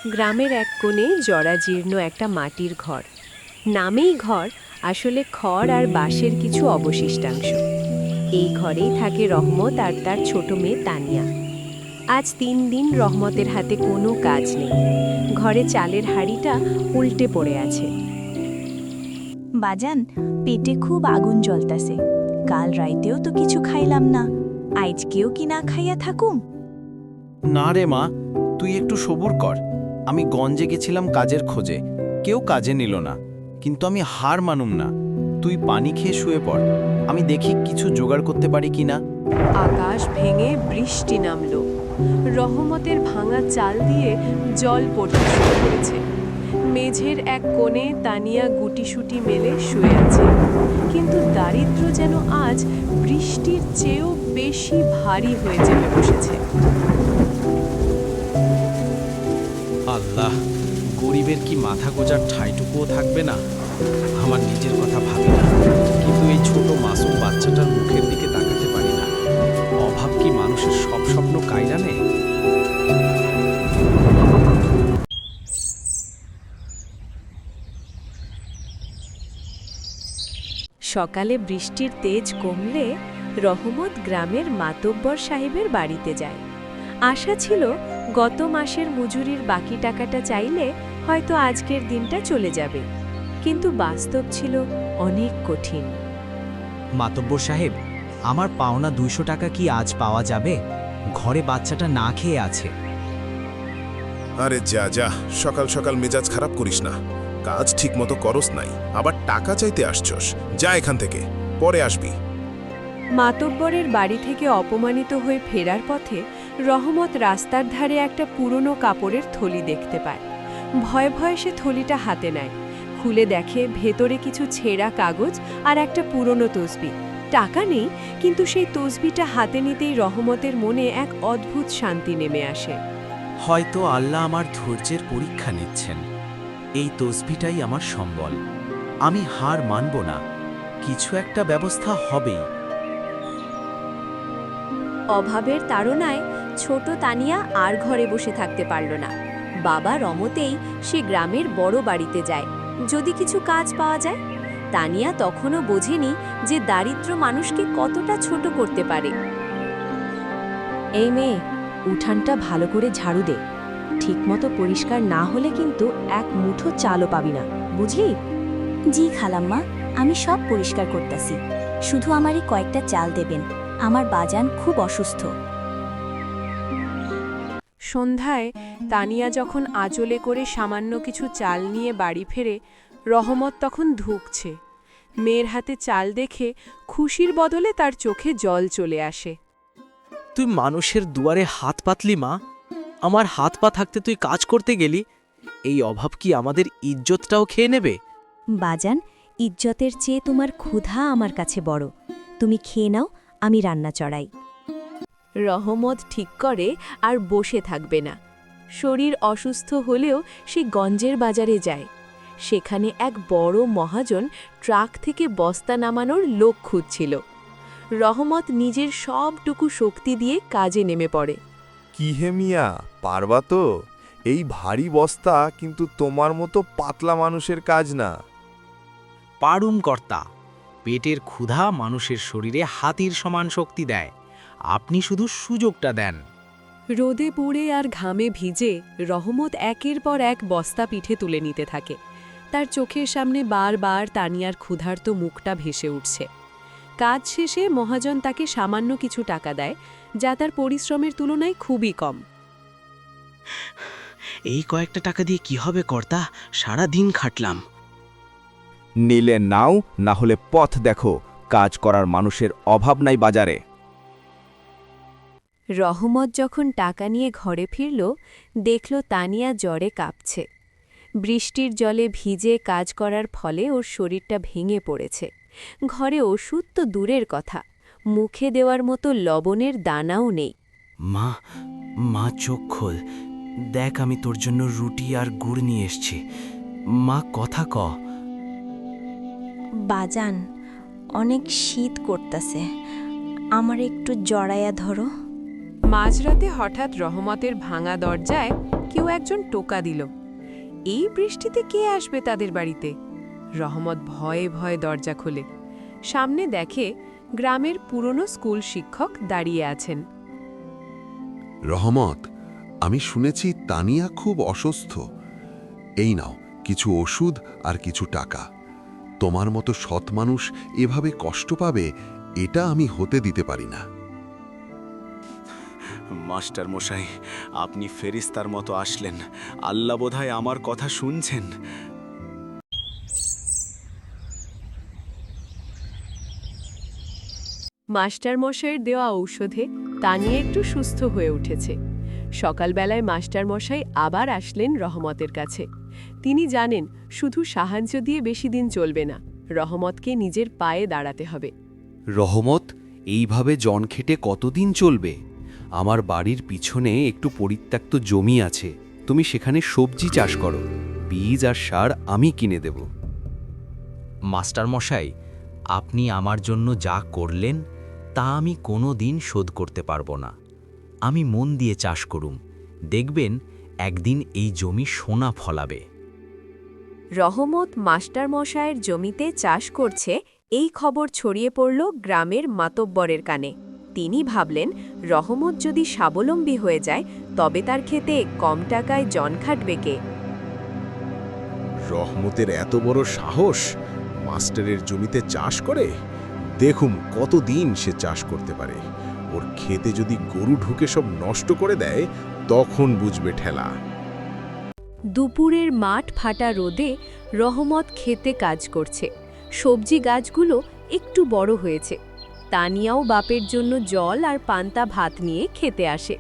গ্রামের এক কোণে জরাজীর্ণ একটা মাটির ঘর। নামেই ঘর, আসলে খড় আর বাঁশের কিছু অবশিষ্টাংশ। এই ঘরেই থাকে রহমত আর তার ছোট মেয়ে তানিয়া। আজ 3 দিন রহমতের হাতে কোনো কাজ নেই। ঘরে চালের হাঁড়িটা উল্টে পড়ে আছে। বাজান, পেটে খুব আগুন জ্বলতাছে। কাল রাইতেও তো কিছু খাইলাম না, আজকেও কি না খাইয়া থাকুম? না রে মা, তুই একটু সবুর কর। আমি গঞ্জে গেছিলাম কাজের খোঁজে, কেউ কাজে নিল না, কিন্তু আমি হার মানুম না। তুই পানি খেয়ে শুয়ে পড়, আমি দেখি কিছু জোগাড় করতে পারি কিনা। আকাশ ভেঙে বৃষ্টি নামল। রহমতের ভাঙা চাল দিয়ে জল পড়তে শুরু করেছে। মেঝের এক কোণে তানিয়া গুটিসুটি মেলে শুয়ে আছে, কিন্তু দারিদ্র্য যেন আজ বৃষ্টির চেয়েও বেশি ভারী হয়ে চেপে বসেছে। আল্লাহ, গরিবের কি মাথা গোজার ঠাইটুকুও থাকবে না? আমার নিজের কথা ভাবি না, কিন্তু এই ছোট মাসুম বাচ্চাটার মুখের দিকে তাকাতে পারি না। অভাব কি মানুষের সব স্বপ্ন কাইরা নেয়? সকালে বৃষ্টির তেজ কমলে রহমত গ্রামের মাতব্বর সাহেবের বাড়িতে যায়। আশা ছিল গত মাসের মজুরির বাকি টাকাটা চাইলে হয়তো আজকের দিনটা চলে যাবে, কিন্তু বাস্তব ছিল অনেক কঠিন। মাতব্বর সাহেব, আমার পাওনা 200 টাকা কি আজ পাওয়া যাবে? ঘরে বাচ্চাটা না খেয়ে আছে। আরে যা যা, সকাল সকাল মেজাজ খারাপ করিস না। কাজ ঠিক মতো করস নাই, আবার টাকা চাইতে আসছস। যা এখান থেকে, পরে আসবি। মাতব্বরের বাড়ি থেকে অপমানিত হয়ে ফেরার পথে রহমত রাস্তার ধারে একটা পুরনো কাপড়ের থলি দেখতে পায়। ভয়ে ভয়ে সে থলিটা হাতে নেয়। খুলে দেখে ভেতরে কিছু ছেঁড়া কাগজ আর একটা পুরনো তসবি। টাকা নেই, কিন্তু সেই তসবিটা হাতে নিতেই রহমতের মনে এক অদ্ভুত শান্তি নেমে আসে। হয়তো আল্লাহ আমার ধৈর্যের পরীক্ষা নিচ্ছেন। এই তসবিটাই আমার সম্বল। আমি হার মানব না, কিছু একটা ব্যবস্থা হবেই। অভাবের তাড়নায় ছোট তানিয়া আর ঘরে বসে থাকতে পারল না। বাবা রমতেই সে গ্রামের বড় বাড়িতে যায়, যদি কিছু কাজ পাওয়া যায়। তানিয়া তখনও বোঝেনি যে দারিদ্র মানুষকে কতটা ছোট করতে পারে। এই মেয়ে, উঠানটা ভালো করে ঝাড়ু দে। ঠিকমতো পরিষ্কার না হলে কিন্তু এক মুঠো চালও পাবি না, বুঝলি? জি খালাম্মা, আমি সব পরিষ্কার করতেছি। শুধু আমারই কয়েকটা চাল দেবেন, আমার বাজান খুব অসুস্থ। সন্ধ্যায় তানিয়া যখন আঁচলে করে সামান্য কিছু চাল নিয়ে বাড়ি ফেরে, রহমত তখন ধুঁকছে। মেয়ের হাতে চাল দেখে খুশির বদলে তার চোখে জল চলে আসে। তুই মানুষের দুয়ারে হাত পাতলি মা, আমার হাত পা থাকতে তুই কাজ করতে গেলি। এই অভাব কি আমাদের ইজ্জতটাও খেয়ে নেবে? বাজান, ইজ্জতের চেয়ে তোমার ক্ষুধা আমার কাছে বড়। তুমি খেয়ে নাও, আমি রান্না চড়াই। রহমত ঠিক করে আর বসে থাকবে না। শরীর অসুস্থ হলেও সে গঞ্জের বাজারে যায়। সেখানে এক বড় মহাজন ট্রাক থেকে বস্তা নামানোর লোক খুঁজছিল। রহমত নিজের সবটুকু শক্তি দিয়ে কাজে নেমে পড়ে। কি হে মিয়া, পারবা তো? এই ভারী বস্তা কিন্তু তোমার মতো পাতলা মানুষের কাজ না। পারুম কর্তা, পেটের ক্ষুধা মানুষের শরীরে হাতির সমান শক্তি দেয়। আপনি শুধু সুযোগটা দেন। রোদে পুড়ে আর ঘামে ভিজে রহমত একের পর এক বস্তা পিঠে তুলে নিতে থাকে। তার চোখের সামনে বারবার তানিয়ার ক্ষুধার্ত মুখটা ভেসে উঠছে। কাজ শেষে মহাজন তাকে সামান্য কিছু টাকা দেয়, যা তার পরিশ্রমের তুলনায় খুবই কম। এই কয়েকটা টাকা দিয়ে কি হবে কর্তা? সারা দিন খাটলাম। নিলে নাও, না হলে পথ দেখো। কাজ করার মানুষের অভাব নাই বাজারে। রহমত যখন টাকা নিয়ে ঘরে ফিরল, দেখল তানিয়া জ্বরে কাঁপছে। বৃষ্টির জলে ভিজে কাজ করার ফলে ওর শরীরটা ভেঙে পড়েছে। ঘরে ওষুধ তো দূরের কথা, মুখে দেওয়ার মতো লবণের দানাও নেই। মা, মা চোখ খোল, দেখ আমি তোর জন্য রুটি আর গুড় নিয়ে এসছি। মা কথা ক। বাজান, অনেক শীত করতেছে, আমার একটু জড়াইয়া ধরো। মাঝরাতে হঠাৎ রহমতের ভাঙা দরজায় কেউ একজন টোকা দিল। এই বৃষ্টিতে কে আসবে তাদের বাড়িতে? রহমত ভয়ে ভয়ে দরজা খোলে। সামনে দেখে গ্রামের পুরনো স্কুল শিক্ষক দাঁড়িয়ে আছেন। রহমত, আমি শুনেছি তানিয়া খুব অসুস্থ। এই নাও কিছু ওষুধ আর কিছু টাকা। তোমার মতো সৎ মানুষ এভাবে কষ্ট পাবে, এটা আমি হতে দিতে পারি না। মাস্টার মশাই, আপনি ফেরেশতার মতো আসলেন। আল্লাহ বোধহয় আমার কথা শুনছেন। মাস্টারমশাইয়ের দেওয়া ঔষধে তানিয়া একটু সুস্থ হয়ে উঠেছে। সকালবেলায় মাস্টারমশাই আবার আসলেন রহমতের কাছে। তিনি জানেন শুধু সাহায্য দিয়ে বেশি দিন চলবে না, রহমতকে নিজের পায়ে দাঁড়াতে হবে। রহমত, এইভাবে জন খেটে কতদিন চলবে? আমার বাড়ির পিছনে একটু পরিত্যক্ত জমি আছে, তুমি সেখানে সবজি চাষ করো, বীজ আর সার আমি কিনে দেব। মাস্টারমশাই, আপনি আমার জন্য যা করলেন তা আমি কোনো দিন শোধ করতে পারবো না। আমি মন দিয়ে চাষ করুম, দেখবেন একদিন এই জমি সোনা ফলাবে। রহমত মাস্টারমশায়ের জমিতে চাষ করছে এই খবর ছড়িয়ে পড়ল গ্রামের মাতব্বরের কানে। তিনি ভাবলেন, রহমত যদি স্বাবলম্বী হয়ে যায় তবে তার ক্ষেতে কম টাকায় জন খাটবে কে? রহমতের এত বড় সাহস, মাস্টারের জমিতে চাষ করে। দেখুম কতদিন সে চাষ করতে পারে। ওর ক্ষেতে যদি গরু ঢুকে সব নষ্ট করে দেয়, তখন বুঝবে ঠেলা। দুপুরের মাঠ ফাটা রোদে রহমত খেতে কাজ করছে। সবজি গাছগুলো একটু বড় হয়েছে। তানিয়াও বাপের জন্য জল আর পান্তা ভাত নিয়ে খেতে আসে।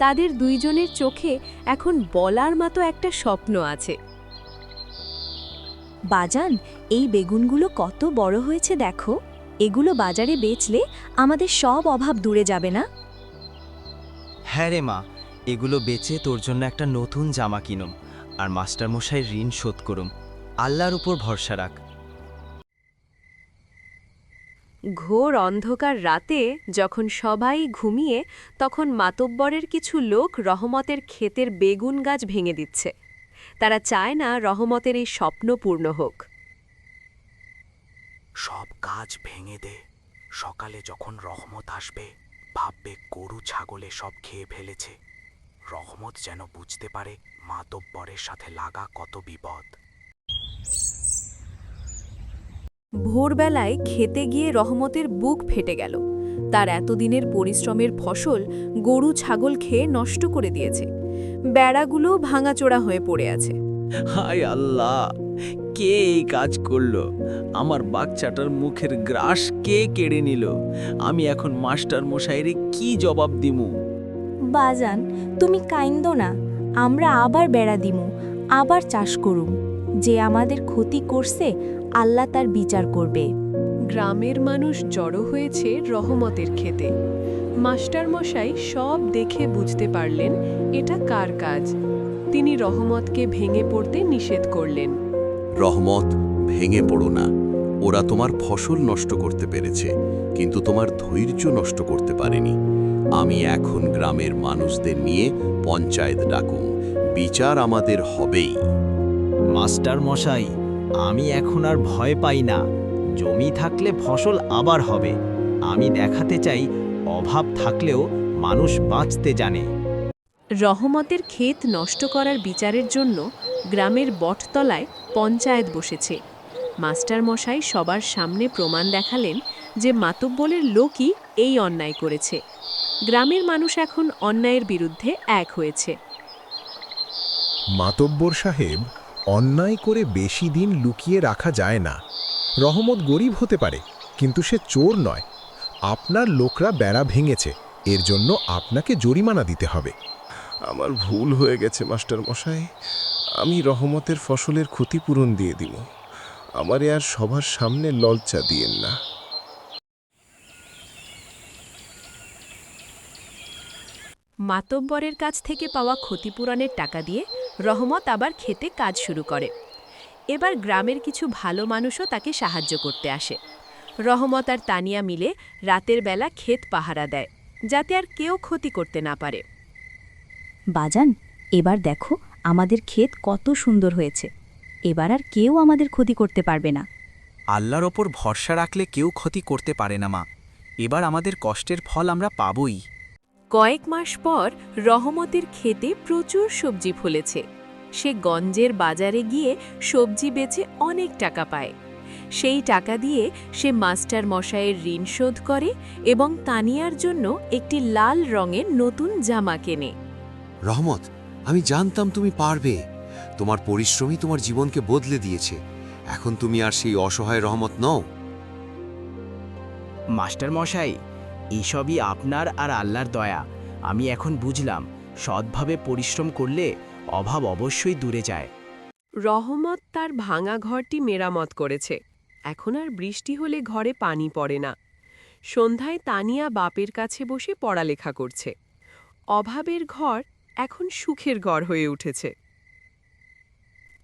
তাদের দুইজনের চোখে এখন বলার মতো একটা স্বপ্ন আছে। বাজান, এই বেগুনগুলো কত বড় হয়েছে দেখো। এগুলো বাজারে বেচলে আমাদের সব অভাব দূরে যাবে না? হ্যাঁ রে মা, এগুলো বেচে তোর জন্য একটা নতুন জামা কিনুম আর মাস্টারমশাইয়ের ঋণ শোধ করুম। আল্লাহর উপর ভরসা রাখ। ঘোর অন্ধকার রাতে যখন সবাই ঘুমিয়ে, তখন মাতব্বরের কিছু লোক রহমতের ক্ষেতের বেগুন গাছ ভেঙে দিচ্ছে। তারা চায় না রহমতের এই স্বপ্ন পূর্ণ হোক। সব কাজ ভেঙে দে। সকালে যখন রহমত আসবে, ভাববে গরু ছাগলে সব খেয়ে ফেলেছে। রহমত যেন বুঝতে পারে মাতব্বরের সাথে লাগা কত বিপদ। ভোরবেলায় খেতে গিয়ে রহমতের বুক ফেটে গেল। তার এতদিনের পরিশ্রমের ফসল গরু ছাগল খেয়ে নষ্ট করে দিয়েছে। বেড়াগুলো ভাঙাচোরা হয়ে পড়ে আছে। হায় আল্লাহ, কে এই কাজ করলো? আমার বাচ্চাটার মুখের গ্রাস কে কেড়ে নিল? আমি এখন মাস্টার মশাইরে কি জবাব দিমু? বাজান, তুমি কাইন্দো না, আমরা আবার বেড়া দিমু, আবার চাষ করুম। যে আমাদের ক্ষতি করছে আল্লাহ তার বিচার করবে। গ্রামের মানুষ জড়ো হয়েছে রহমতের ক্ষেতে। মাস্টারমশাই সব দেখে বুঝতে পারলেন এটা কার কাজ। তিনি রহমতকে ভেঙে পড়তে নিষেধ করলেন। রহমত, ভেঙে পড়ো না। ওরা তোমার ফসল নষ্ট করতে পেরেছে, কিন্তু তোমার ধৈর্য নষ্ট করতে পারেনি। আমি এখন গ্রামের মানুষদের নিয়ে পঞ্চায়েত ডাকুম, বিচার আমাদের হবেই। মাস্টার মশাই, আমি এখন আর ভয় পাই না। জমি থাকলে ফসল আবার হবে। আমি দেখাতে চাই অভাব থাকলেও মানুষ বাঁচতে জানে। রহমতের ক্ষেত নষ্ট করার বিচারের জন্য গ্রামের বটতলায় পঞ্চায়েত বসেছে। মাস্টারমশাই সবার সামনে প্রমাণ দেখালেন যে মাতব্বরের লোকই এই অন্যায় করেছে। গ্রামের মানুষ এখন অন্যায়ের বিরুদ্ধে এক হয়েছে। মাতব্বর সাহেব, অন্যায় করে বেশি দিন লুকিয়ে রাখা যায় না। রহমত গরিব হতে পারে, কিন্তু সে চোর নয়। আপনার লোকরা বেড়া ভেঙেছে, এর জন্য আপনাকে জরিমানা দিতে হবে। আমার ভুল হয়ে গেছে মাস্টার মশাই। আমি রহমতের ফসলের ক্ষতিপূরণ দিয়ে দিব। আমারে আর সবার সামনে লজ্জা দিয়েন না। মাতব্বরের কাছ থেকে পাওয়া ক্ষতিপূরণের টাকা দিয়ে রহমত আবার খেতে কাজ শুরু করে। এবার গ্রামের কিছু ভালো মানুষও তাকে সাহায্য করতে আসে। রহমত আর তানিয়া মিলে রাতের বেলা ক্ষেত পাহারা দেয়, যাতে আর কেউ ক্ষতি করতে না পারে। বাজান, এবার দেখো আমাদের ক্ষেত কত সুন্দর হয়েছে। এবার আর কেউ আমাদের ক্ষতি করতে পারবে না। আল্লাহর ওপর ভরসা রাখলে কেউ ক্ষতি করতে পারে না মা। এবার আমাদের কষ্টের ফল আমরা পাবই। কয়েক মাস পর রহমতের ক্ষেতে প্রচুর সবজি ফলেছে। সে গঞ্জের বাজারে গিয়ে সবজি বেচে অনেক টাকা পায়। সেই টাকা দিয়ে সে মাস্টার মশাইয়ের ঋণ শোধ করে এবং তানিয়ার জন্য একটি লাল রঙের নতুন জামা কেনে। রহমত, আমি জানতাম তুমি পারবে। তোমার পরিশ্রমই তোমার জীবনকে বদলে দিয়েছে। এখন তুমি আর সেই অসহায় রহমত নও। মাস্টার মশাই, এসবই আপনার আর আল্লাহর দয়া। আমি এখন বুঝলাম, সৎভাবে পরিশ্রম করলে অভাব অবশ্যই দূরে যায়। রহমত তার ভাঙা ঘরটি মেরামত করেছে। এখন আর বৃষ্টি হলে ঘরে পানি পড়ে না। সন্ধ্যায় তানিয়া বাপের কাছে বসে পড়ালেখা করছে। অভাবের ঘর এখন সুখের ঘর হয়ে উঠেছে।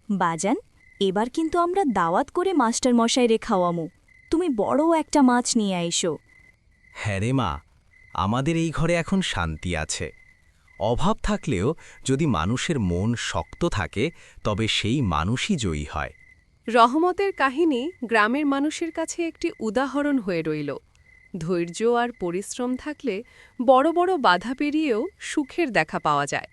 বাজান, এবার কিন্তু আমরা দাওয়াত করে মাস্টার মশাইরে খাওয়ামু। তুমি বড় একটা মাছ নিয়ে আইসো। হ্যাঁ রে মা, আমাদের এই ঘরে এখন শান্তি আছে। অভাব থাকলেও যদি মানুষের মন শক্ত থাকে তবে সেই মানুষই জয়ী হয়। রহমতের কাহিনী গ্রামের মানুষের কাছে একটি উদাহরণ হয়ে রইল। ধৈর্য আর পরিশ্রম থাকলে বড় বড় বাধা পেরিয়েও সুখের দেখা পাওয়া যায়।